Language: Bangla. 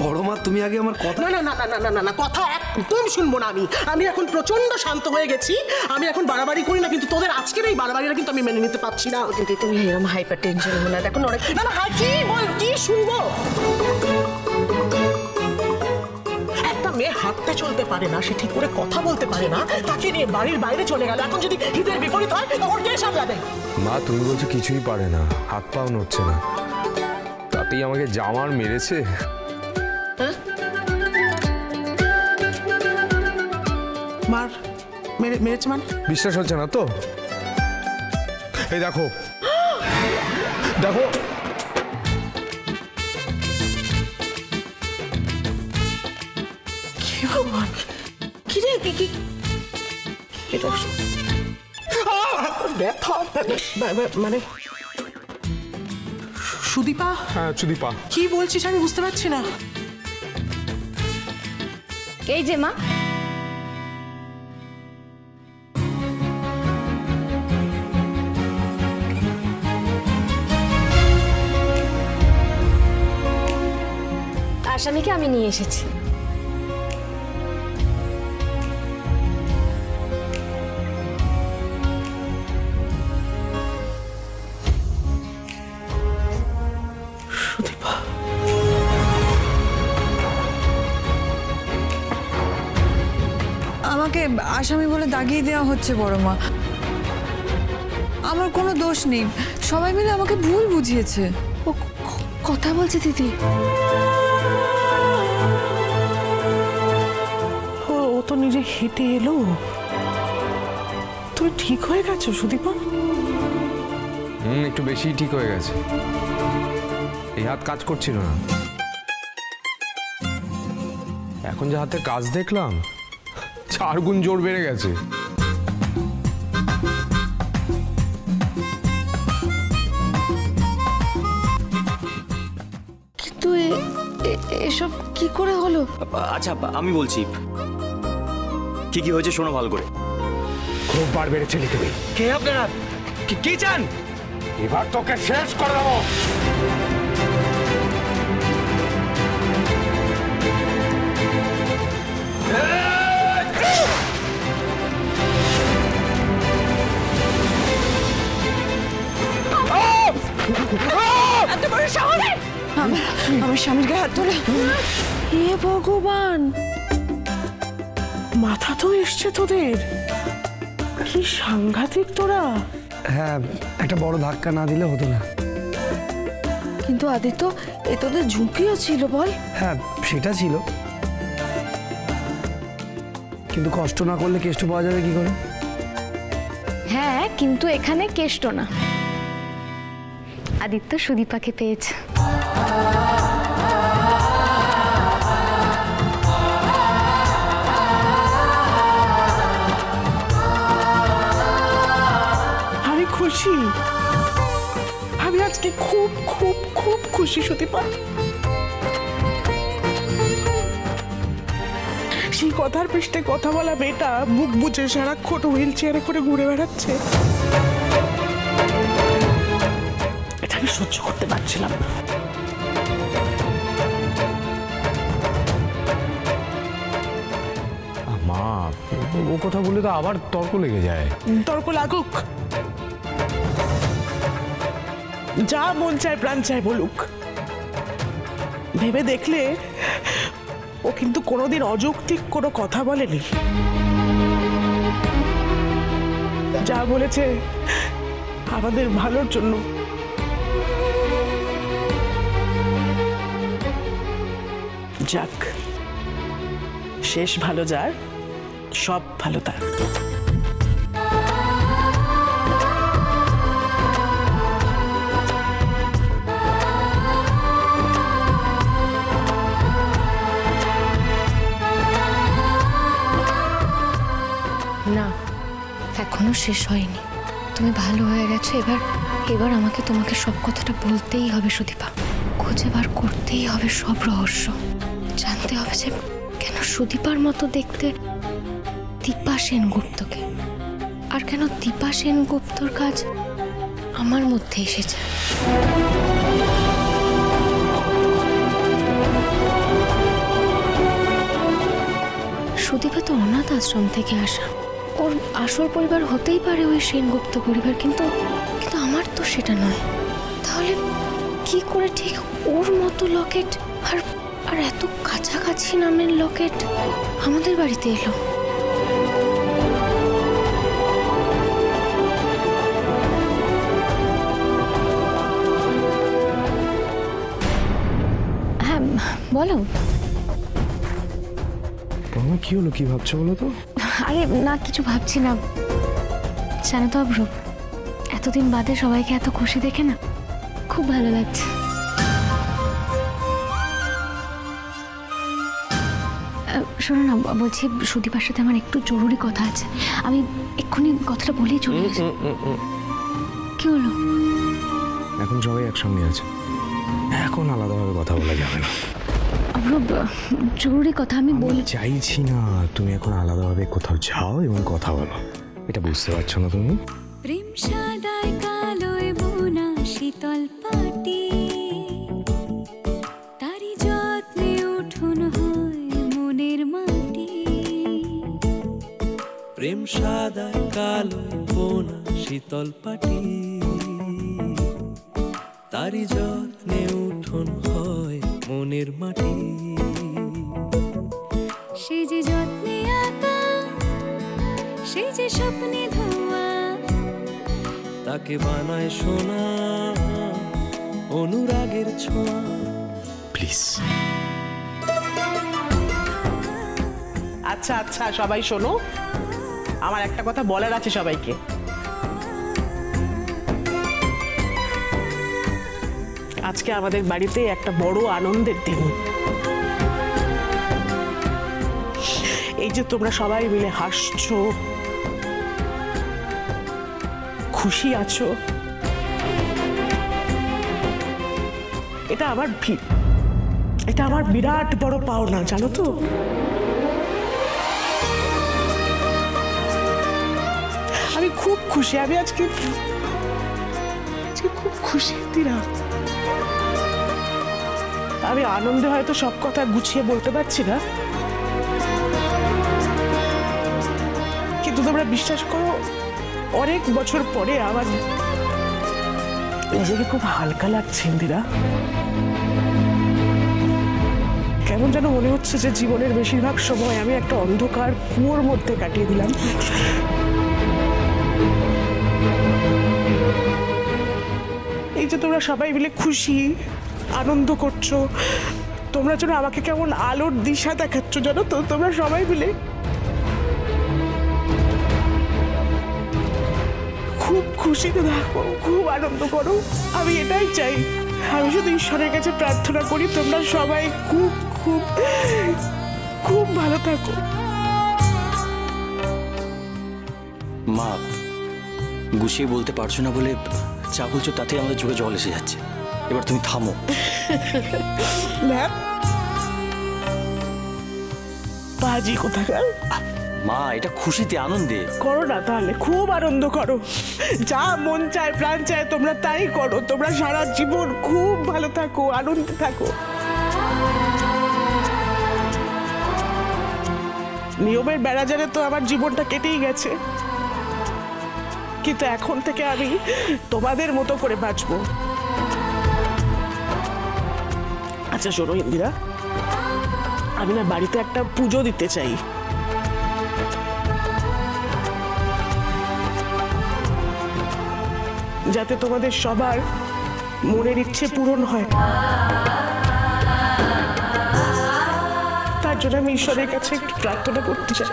বড় মা তুমি আগে আমার কথা। না না না না না না না, কথা একদম শুনবো না আমি। আমি এখন প্রচন্ড শান্ত হয়ে গেছি। আমি এখন বাড়াবাড়ি করি না, কিন্তু তোদের আজকের এই বাড়াবাড়িটা কিন্তু আমি মেনে নিতে পারছি না। কিন্তু তুমি এরকম হাইপার টেনশন হো না। দেখো অনেক না না, কি বল, কি শুনবো? একটা মেয়ে হাঁটতে চলতে পারে না, সে ঠিক করে কথা বলতে পারে না, তাকে নিয়ে বাড়ির বাইরে চলে গেল। এখন যদি হিতের বিপরীত হয় তখন কে সামলাবে? মা তুমি বলছো কিছুই পারে না, হাত পাও নড়ছে না, তাতেই আমাকে জামার মেরেছে। মার মেরেছে মানে? বিশ্বাস হচ্ছে না তো? এই দেখো দেখো, কি ভগবান, কি রে, কি এটা? ব্যথা মানে সুদীপা? হ্যাঁ সুদীপা। কি বলছিস আমি বুঝতে পারছি না। এই যে মা, আসামিকে আমি নিয়ে এসেছি। সুদীপা, আমাকে আসামি বলে দাগিয়ে দেওয়া হচ্ছে বড় মা। আমার কোনো দোষ নেই, সবাই মিলে আমাকে ভুল বুঝিয়েছে। ও কথা বলছে দিদি। ও তো নিজে হেঁটে এলো। তুমি ঠিক হয়ে গেছো সুদীপা? একটু বেশি ঠিক হয়ে গেছে। এই হাত কাজ করছিল না, এখন যে হাতে কাজ দেখলাম 4 গুণ জোর বেড়ে গেছে। কিন্তু এসব কি করে হলো? আচ্ছা আমি বলছি কি কি হয়েছে শোনো ভালো করে। খুব বার বেড়েছে তুমি। কে আপনারা, কি চান? এবার তোকে শেষ করে দেবো। আমার স্বামীর গায়ে হাত তোলা। হে ভগবান, মাথা তো এসছে তোদের। কি সাংঘাতিক তোরা। হ্যাঁ, একটা বড় ধাক্কা না দিলে হতো না। কিন্তু আদিত্য, এ তোদের ঝুঁকিও ছিল বল। হ্যাঁ সেটা ছিল, কিন্তু কষ্ট না করলে কেষ্ট পাওয়া যাবে কি করে? হ্যাঁ, কিন্তু এখানে কেষ্ট না, আদিত্য সুদীপাকে পেয়েছে। আমি খুশি, আমি আজকে খুব খুব খুব খুশি সুদীপা। সেই কথার পৃষ্ঠে কথা বলা মেয়েটা বুক বুঝে সারাক্ষণ হুইল চেয়ারে করে ঘুরে বেড়াচ্ছে, এটা আমি সহ্য করতে পারছিলাম না। মা ও কথা বলে তো আবার তর্ক লেগে যায়। তর্ক লাগুক, যা মন চায় প্রাণ চায় বলুক। ভেবে দেখলে ও কিন্তু কোনোদিন অযৌক্তিক কোনো কথা বলেনি। যা বলেছে আমাদের ভালোর জন্য। যাক, শেষ ভালো যার, সব ভালো তার। না, এখনো শেষ হয়নি। তুমি ভালো হয়ে গেছো, এবার আমাকে তোমাকে সব কথাটা বলতেই হবে সুদীপা। খুঁজে বার করতেই হবে সব রহস্য, জানতে হবে যে কেন সুদীপার মতো দেখতে দীপা সেনগুপ্তকে, আর কেন দীপা সেনগুপ্তর কাজ আমার মধ্যে এসেছে। সুদীপা তো অনাথ আশ্রম থেকে আসা, ওর আসল পরিবার হতেই পারে ওই সেনগুপ্ত পরিবার, কিন্তু কিন্তু আমার তো সেটা নয়। তাহলে কি করে ঠিক ওর মতো লকেট আর আর এত কাছাকাছি নামের লকেট আমাদের বাড়িতে এলো? হ্যাঁ বলো। বৌমা কি হলো, কি ভাবছো বলো তো? আরে না, কিছু ভাবছি না। জানো তো অভ্র, এতদিন বাদে সবাইকে এত খুশি দেখে না খুব ভালো লাগছে। শোনো না, বলছি সুদীপার সাথে আমার একটু জরুরি কথা আছে, আমি এক্ষুনি কথাটা বলেই চলে আসি। কি হলো? এখন সবাই একসঙ্গে আছে, এখন আলাদাভাবে কথা বলা যাবে না। অভ্র, জরুরি কথা আমি বলি। চাইছি না তুমি এখন আলাদাভাবে কোথাও যাও এবং কথা বলো, এটা বুঝতে পারছো না তুমি? প্রেম সাদায় কালোয় বোনা শীতল পাটি, তারি যত্নে উঠোন হয় মনের মাটি। প্রেম সাদায় কালোয় বোনা শীতল পাটি, তারি যত্নে উঠোন হয় মনের মাটি। সে যে যত্নে আঁকা, সে যে স্বপ্নে ধোয়া, তাকে বানায় সোনা অনুরাগের ছোঁয়া। প্লিজ। আচ্ছা আচ্ছা সবাই শোনো, আমার একটা কথা বলার আছে সবাইকে। আজকে আমাদের বাড়িতে একটা বড় আনন্দের দিন। এই যে তোমরা সবাই মিলে হাসছো, খুশি আছো, এটা আমার বিরাট বড় পাওনা, জানো তো? আমি খুব খুশি, আমি আজকে খুব খুশি দিরা। আমি আনন্দে হয়তো সব কথা গুছিয়ে বলতে পারছি না, কিন্তু তোমরা বিশ্বাস করো, অনেক বছর পরে আমার নিজেকে খুব হালকা লাগছে ইন্দিরা। কেমন যেন মনে হচ্ছে যে জীবনের বেশিরভাগ সময় আমি একটা অন্ধকার কুয়োর মধ্যে কাটিয়ে দিলাম। এই যে তোমরা সবাই মিলে খুশি আনন্দ করছো, তোমরা যেন আমাকে কেমন আলোর দিশা দেখাচ্ছ, জানো তো? তোমরা সবাই মিলে খুব খুশিতে থাকো, খুব আনন্দ করো, আমি এটাই চাই। আমি শুধু ঈশ্বরের কাছে প্রার্থনা করি তোমরা সবাই খুব খুব খুব ভালো থাকো। মা, গুছিয়ে বলতে পারছো না বলে যা বলছো তাতে আমাদের চোখে জল এসে যাচ্ছে। এবার তুমি থামো। বাজি কোথাকার। মা, এটা খুশিতে আনন্দে করো না তাহলে, খুব আনন্দ করো, যা মন চায় প্রাণ চায় তোমরা তাই করো। তোমরা সারা জীবন খুব ভালো থাকো, আনন্দে থাকো। নিয়মের বেড়াজারে তো আমার জীবনটা কেটেই গেছে, কিন্তু এখন থেকে আমি তোমাদের মতো করে বাঁচবো। আচ্ছা শোনো ইন্দিরা, আমি না বাড়িতে একটা পুজো দিতে চাই। যাতে তোমাদের সবার মনের ইচ্ছে পূরণ হয়, তার জন্য আমি ঈশ্বরের কাছে একটু প্রার্থনা করতে চাই।